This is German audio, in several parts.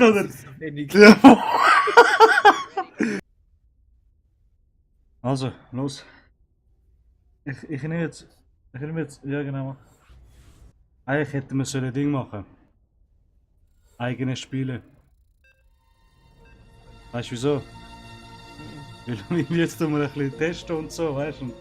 kann Das ist so wenig. Ja. Also, los. Ich nehme jetzt. Ich nehme jetzt. Ja, genau. Eigentlich hätten wir so ein Ding machen. Eigene Spiele. Weißt du wieso? Weil jetzt tun wir ein bisschen testen und so, weißt du?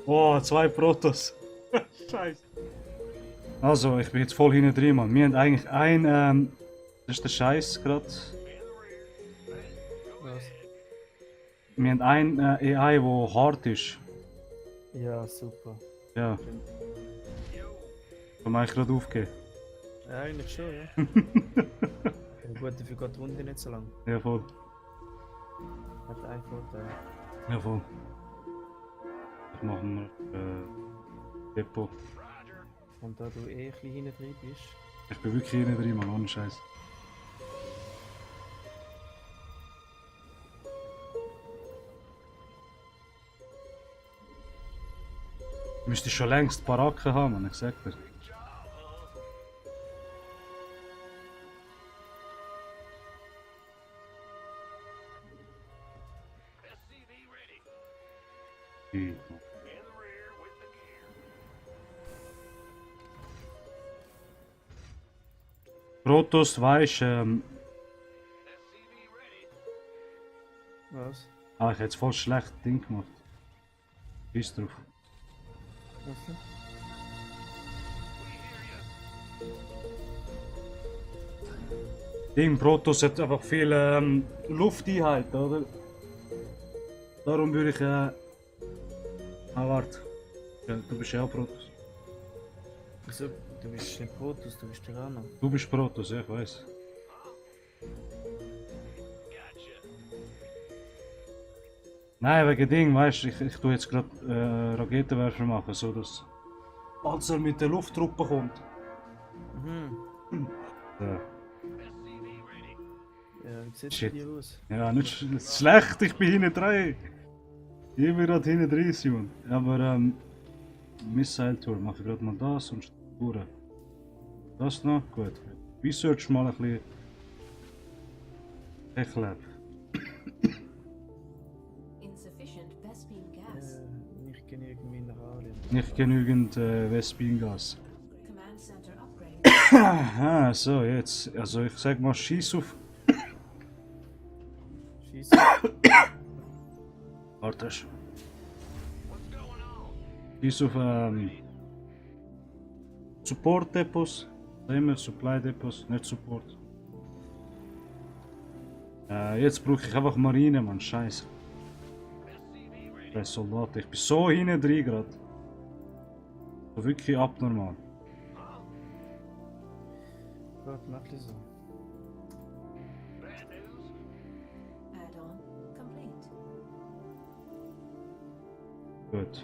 Oh, 2 Protos. Scheiße. Also, ich bin jetzt voll hinten drin, Mann. Wir haben eigentlich das ist der Scheiß gerade. Was? Wir haben ein AI, wo hart ist. Ja, super. Ja. Kann man eigentlich gerade aufgeben. Ja, eigentlich schon, ja. Ja, gut, dafür geht die Runde nicht so lang. Ja, voll. Hat einen Vorteil. Ja, voll. Das machen wir Depot. Und da du eh ein bisschen hinten drin bist, Ich bin wirklich hinten drin, Mann, ohne Scheiß. Müsste ich schon längst Baracken haben, Mann, ich sag dir. Protoss, weisst was? ich hätte jetzt voll schlecht Ding gemacht. Piss drauf. Was denn? Ding, Protoss hat einfach viel Luft einhalten, oder? Darum würde ich warte. Ja, du bist ja auch Protoss. Wieso? Du bist nicht Protoss, du bist Tyranner. Du bist Protoss, ja, ich weiß. Nein, wegen Ding, weißt du, ich tue jetzt gerade Raketenwerfer machen, so dass. Als er mit der Lufttruppe kommt. Mhm. Ja. Ja, wie sieht Shit. es dir aus? Ja, nicht schlecht, ich bin hinten dran. Ich bin gerade hinten drin, Simon. Aber Missile Tour, mache ich gerade mal das und Strukturen. Das noch? Gut. Research mal ein bisschen. Tech Lab. Insufficient Vespine gas. Nicht genügend Mineralien. Nicht genügend Vespingas. Command center upgrade. Aha, so jetzt. Also ich sag mal, schieß auf. Schieß. Warte. Schieß auf Support Depots. Immer Supply Depots, nicht Support. Jetzt brauche ich einfach Marine, Mann. Scheiße. Der Soldat. Ich bin so hinten drin gerade. So wirklich abnormal. Gut, mach das so. Add-on complete. Gut.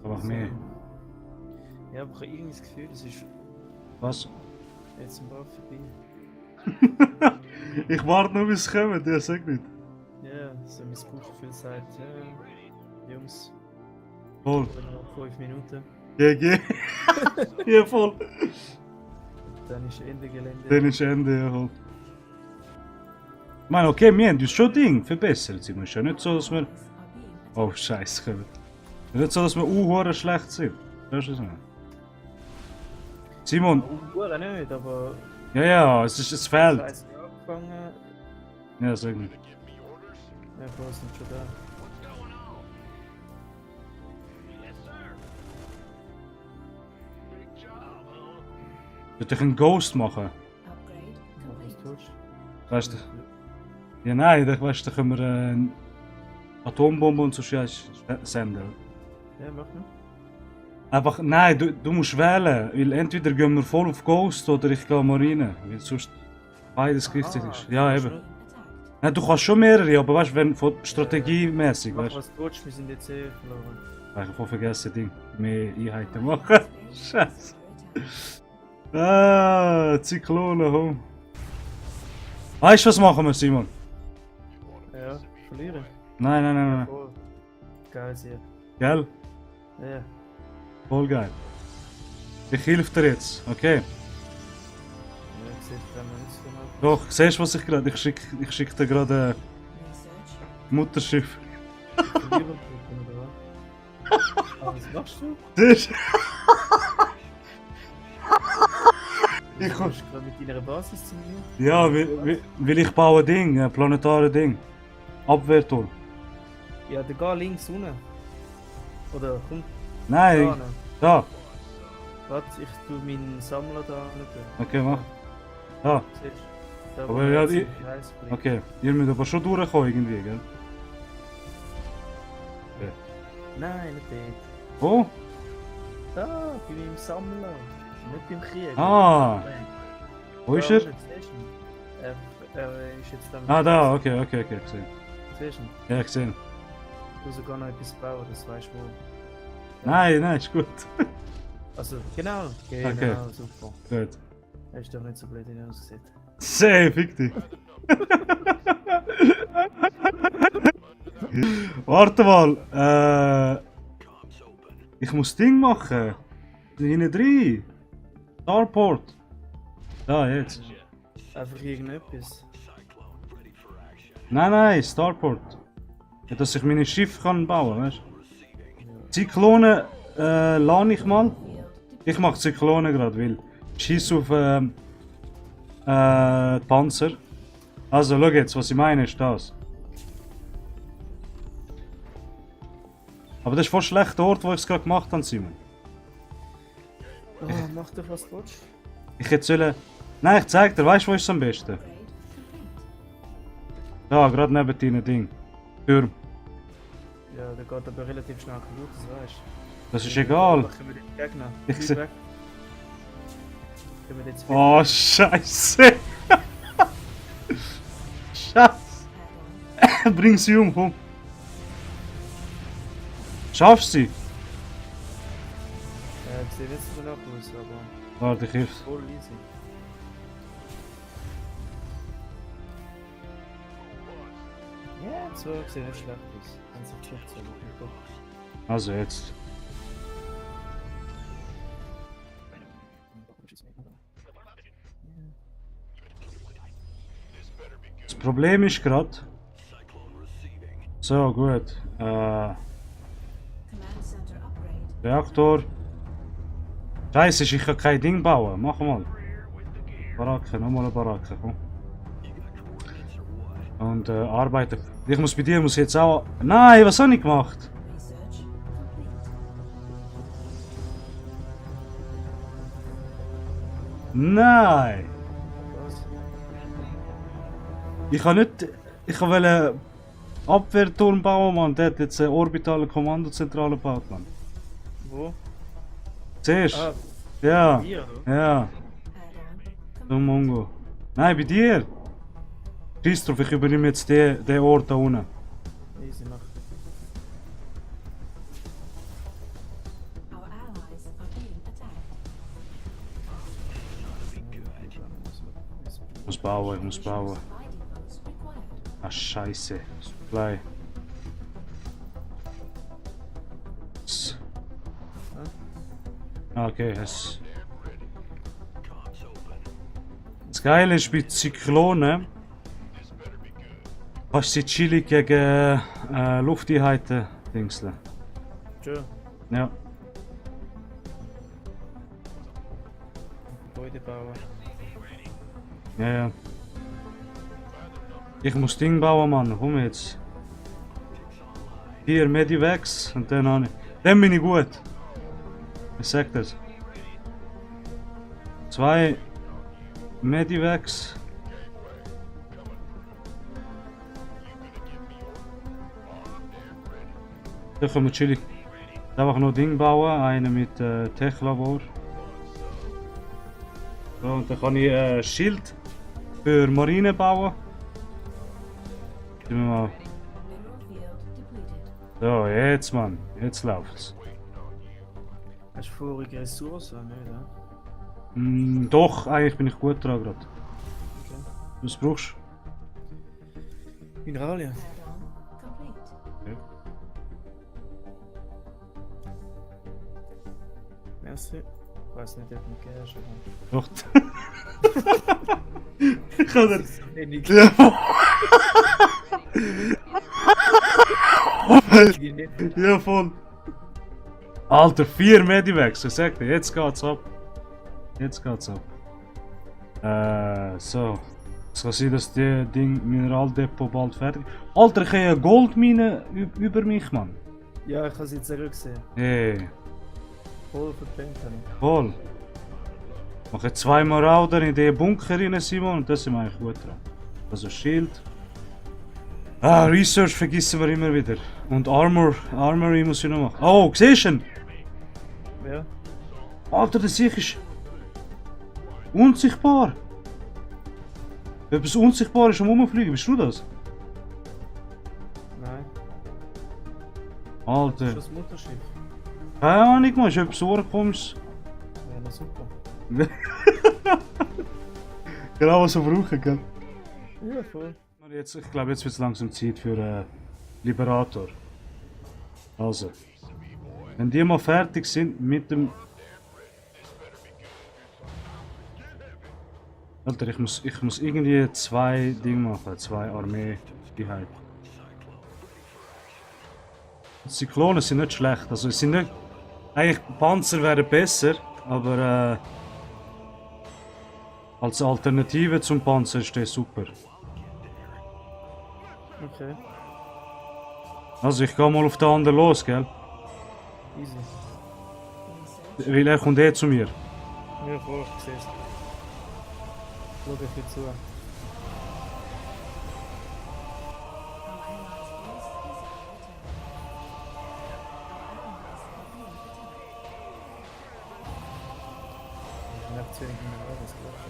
Aber mehr. Ja, aber ich habe irgendwie das Gefühl, es ist Was? jetzt ein paar vorbei. Ich warte noch, bis es kommt, der sagt nicht. Ja, so mein Bauchgefühl sagt, ja, Jungs, Voll. noch 5 Minuten, GG. Ja, voll. dann ist Ende Gelände. Dann ist Ende, ja, voll. Ich meine, okay, wir haben uns schon Ding verbessert. Es ist ja nicht so, dass wir. Oh, Scheiße, kommen. Es ist nicht so, dass wir schlecht sind. Weißt du das nicht? Simon, Uhren nicht, aber ja, es ist, es fehlt. Scheiße angefangen. Ja, sag nicht. Ja, klar, sind schon da. Sollte ich einen Ghost machen? Upgrade Was complete. tust du? Weißt du? Ja, nein, da, weißt, da können wir eine Atombombe und so Scheiß senden. Ja, mach mal. Einfach, nein, du musst wählen. Weil entweder gehen wir voll auf Ghost oder ich gehe Marine. Weil sonst beides gleichzeitig ist. Ja, eben. Attacked. Nein, du kannst schon mehrere, aber weißt du, wenn von strategiemäßig, Mach weißt was du willst, wir sind jetzt eh verloren. du. Ich habe voll vergessen, Ding. Mehr Einheiten machen. Scheiße. Ah, Zyklone, home. Weißt du, was machen wir, Simon? Ja, verlieren. Nein. Voll. Geil, sehr. Gell? Ja. Voll geil. Ich helfe dir jetzt, okay? Ja, ich sehe den nicht so genau. Doch, siehst du, was ich gerade... Ich schick dir gerade Research. ein Mutterschiff. Verlierergruppen, oder was? Ah, was machst du? Siehst du? Du Ich komm- bist gerade mit deiner Basis zu mir. Ja, weil ich baue ein Ding, ein planetares Ding. Abwehrturm. Ja, dann geh links unten. Oder komm, Nein, da. da. Warte, ich tu meinen Sammler da nicht. Okay, mach. Da. Siehst du? Da, Aber wo ja, jetzt die- im Kreis blinkt. Okay, ihr müsst aber schon durchkommen irgendwie, gell? Nein, nicht dort. Wo? Da, bei meinem Sammler. Nicht beim Krieg. Ah, wo ist er? Siehst du ihn? Er ist jetzt am. Ah, da, okay, gesehen. Siehst du ihn? Ja, gesehen. Ich muss sogar noch etwas bauen, das weißt du wo. Nein, ist gut. Also, genau. Genau, Okay. super. Gut. Er ist doch nicht so blöd, wie er aussieht. Safe, fick dich. Warte mal, ich muss Ding machen. Hinten drin. Starport. Da, jetzt. Einfach irgendetwas. Nein, Starport. Ja, dass ich meine Schiffe kann bauen, weißt du? Zyklone lade ich mal. Ich mache Zyklone gerade, weil ich schieße auf Panzer. Also, schau jetzt, was ich meine ist das. Aber das ist voll schlechter Ort, wo ich es gerade gemacht habe, Simon. Oh, mach doch was du willst. Ich hätte sollen... Nein, ich zeig dir, weißt du, wo ist es am besten? Upgrade complete. Da, gerade neben deinem Ding. Türm. Ja, der geht aber relativ schnell kaputt, das weißt du. Das ist egal. Machen wir den Gegner. Ich Bleib seh- weg. Können wir jetzt Oh, Scheiße. Scheiße. Add-on. Bring sie um, komm. Schaffst du sie? Ja, ich sehe nicht so danach aus, aber Warte, ich hilf's. voll easy. Ja, so sieht nicht schlecht aus. Kann sich schlecht sein. Also jetzt. Das Problem ist gerade. So, gut. Command center upgrade. Reaktor. Scheiße, ich kann kein Ding bauen. Mach mal. Baracke, nochmal eine Baracke, komm. Und arbeiten. Ich muss bei dir muss jetzt auch. Nein, was habe ich gemacht? Research complete. Nein! Was? Ich kann nicht. Ich wollte Abwehrturm bauen, Mann. Der hat jetzt eine orbitale Kommandozentrale gebaut, Mann. Wo? Siehst Ah, du? Ja, hier, oder? ja. Add-on So complete. Mongo. Nein, bei dir! Scheiß drauf, ich übernehme jetzt den Ort da unten. Easy, mach. Our allies are being attacked. Ich muss bauen, ich muss bauen. Supply depots required. Ah, Scheiße. Supply. S- Ah, okay, es. Das Geile ist bei Zyklonen. Kannst du sie chillig gegen Lufteinheiten dingseln. Schön. Ja. Gebäude bauen. Ja. Ich muss Ding bauen, Mann. Komm jetzt. Hier, Medivacs und dann habe ich. Dann bin ich gut. Ich sag das. 2 Medivacs. Da können wir chillig einfach noch Ding bauen. Einen mit Tech-Labor. So, und dann kann ich Schild für Marine bauen. Gib mir mal. Mineral field depleted. So, jetzt Mann. Jetzt läuft's. Hast du vorige Ressourcen? Nicht, ja? Doch, eigentlich bin ich gut dran gerade. Okay. Was brauchst Mineralien. Add-on complete. du? Merci. Ich weiß nicht, ob du mich gehst, aber... Doch. Ich kann dir... So wenig. Ja. Ja, voll. Alter, 4 Medivacs, ich sag dir, jetzt geht's ab. Jetzt geht's ab. So. Es kann sein, dass der Ding Mineraldepot bald fertig ist. Alter, ich habe eine Goldmine über mich, Mann. Ja, ich habe sie zurückgesehen. Hey, Voll verpennt habe ich. voll. Ich mache 2 Marauder in den Bunker rein, Simon, und das sind wir eigentlich gut dran. Also Schild. Ah, Research vergessen wir immer wieder. Und Armory muss ich noch machen. Oh, siehst du ihn? Ja? Alter, der Sieg ist unsichtbar. Etwas unsichtbar ist am Rumfliegen, bist du das? Nein. Das Alter, ist das Mutterschiff. keine Ahnung, man, ist etwas so komisches. Ja, na super. Genau, was wir brauchen, gell? Ja, voll. Jetzt, ich glaube, jetzt wird es langsam Zeit für Liberator. Also, wenn die mal fertig sind mit dem... Alter, ich muss irgendwie 2 Dinge machen, 2 Armee-Einheiten. Die Zyklonen sind nicht schlecht, also es sind nicht... Eigentlich Panzer wären besser, aber als Alternative zum Panzer ist der super. Okay, Also ich gehe mal auf den anderen los, gell? easy. Weil er kommt eh zu mir. Ja, voll, ich sehe es. Schau dir viel zu. Our allies' base is under attack. Ich habe zu wenig Minerales gedacht.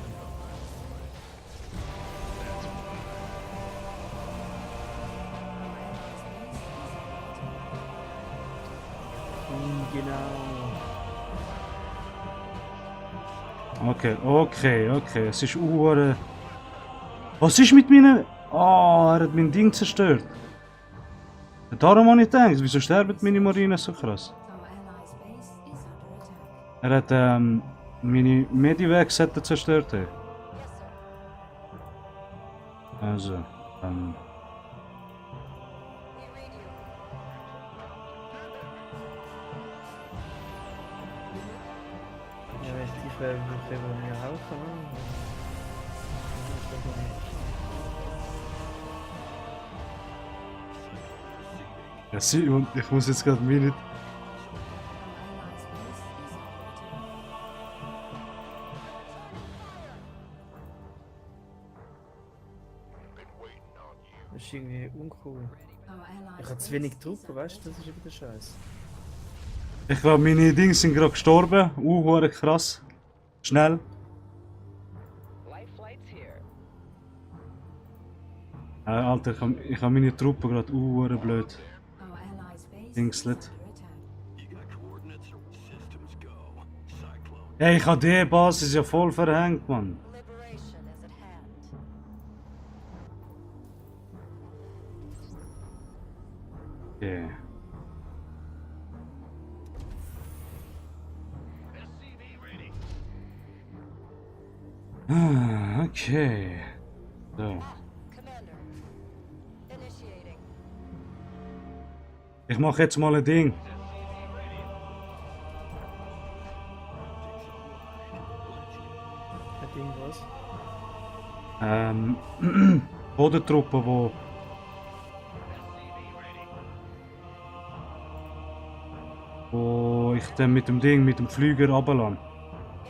Genau. Okay. Es ist Uhr. Was ist mit meinen... Ah, er hat mein Ding zerstört. Darum habe ich gedacht, wieso sterben meine Marine so krass? Our allies' base is under attack. Er hat meine Medivacs zerstört. Also, Ja, wenn ich dich wäre, würde ich mir helfen. Ne? ja, und ich muss jetzt gerade meine... Our allies' base is under attack. Das ist irgendwie uncool. Our allies' Ich habe zu base wenig is Truppen, under weißt du, das ist wieder scheiße. Ich glaube, meine Dinge sind gerade gestorben. Krass. Schnell. Life flights here. Alter, ich hab meine Truppen gerade blöd. Our allies' base Dingslet. is under attack. Hey, ich hab die Basis ja voll verhängt, Mann. Liberation is at hand. Yeah. Ah, okay. So. Commander. Initiating. Ich mach jetzt mal ein Ding. Hat irgendwas? Bodentruppen, wo ich dann mit dem Ding, mit dem Flüger runterlasse.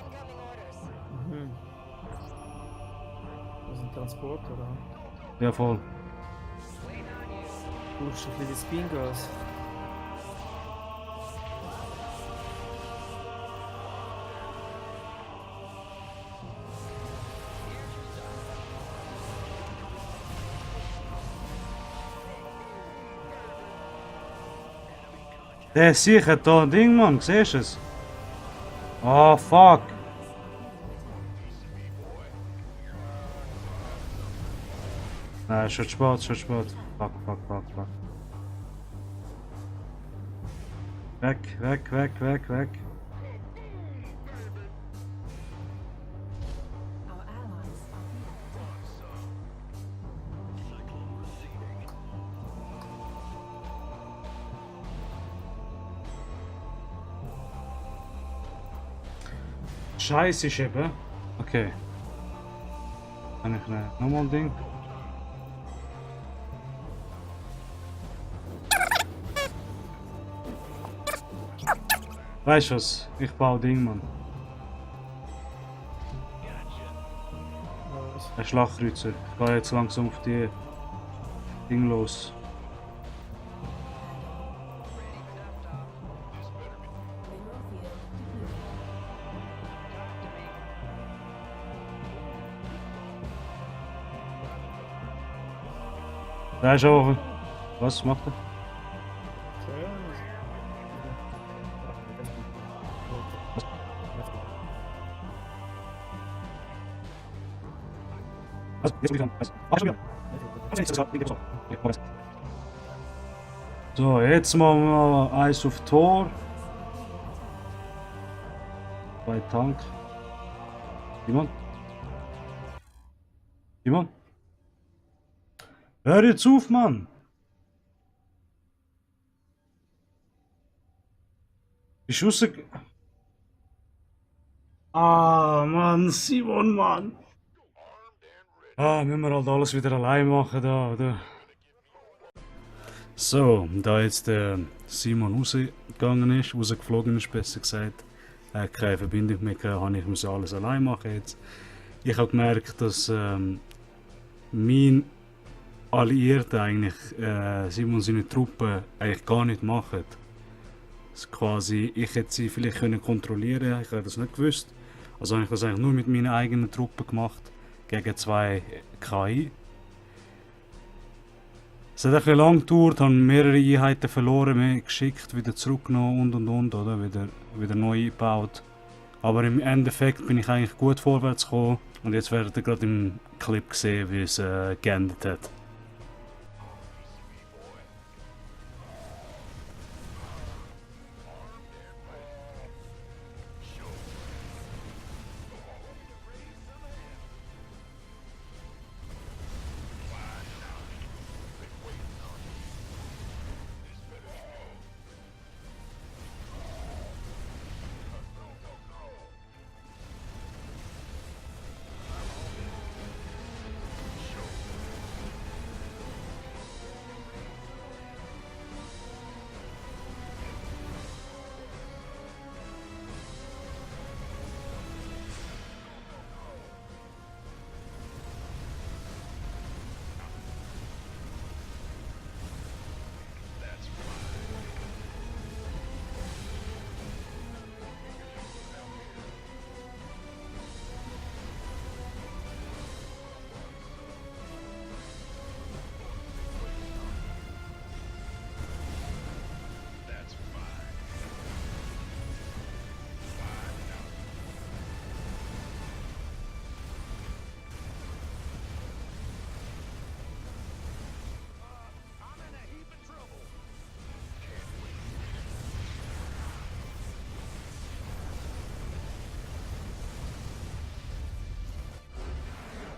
Incoming orders. Mhm. Das ist ein Transport, oder? Ja, voll. Brauchst du ein bisschen Spingas? Der sicher da ein Ding, Mann, siehst du es? Oh, fuck. Nein, schon zu spät. Fuck. Weg. Scheiße ist eben. Okay. Kann ich nochmal ein Ding? Weißt du was? Ich baue Ding, Mann. Was? Ein Schlagkreuzer. Ich gehe jetzt langsam auf die Ding los. Da ist auch. Was macht er? So, ja. Was? Jetzt bin ich dran. Was? Ah, schon wieder. So, jetzt machen wir eins auf Tor. Bei Tank. Simon? Simon? Hör jetzt auf, Mann! Bist du rausge... Ah, Mann, Simon, Mann! Ah, müssen wir halt alles wieder allein machen da, oder? So, da jetzt der Simon rausgeflogen ist, besser gesagt, keine Verbindung mehr gehabt, habe ich muss alles allein machen jetzt. Ich habe gemerkt, dass mein Alliierter eigentlich Simon seine Truppen eigentlich gar nicht machen. Das quasi, ich hätte sie vielleicht können kontrollieren, ich habe das nicht gewusst. Also habe ich das eigentlich nur mit meinen eigenen Truppen gemacht, gegen 2 KI. Es hat ein bisschen lang gedauert, haben mehrere Einheiten verloren, mehr geschickt, wieder zurückgenommen und, oder? Wieder neu eingebaut. Aber im Endeffekt bin ich eigentlich gut vorwärts gekommen und jetzt werdet ihr gerade im Clip sehen, wie es geendet hat.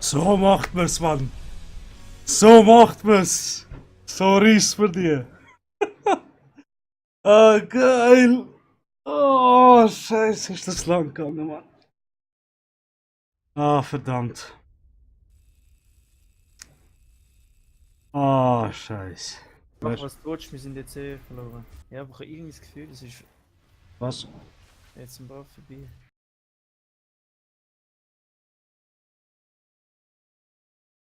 So macht man's, Mann. So macht man's. So reißt man die. Ah, geil. Oh, scheiße, ist das lang gegangen, Mann. Ah, verdammt. Ah, scheiße. Mach Weißt- was du willst, wir sind jetzt verloren. Ich habe irgendwie das Gefühl, es ist Was? jetzt ein paar vorbei.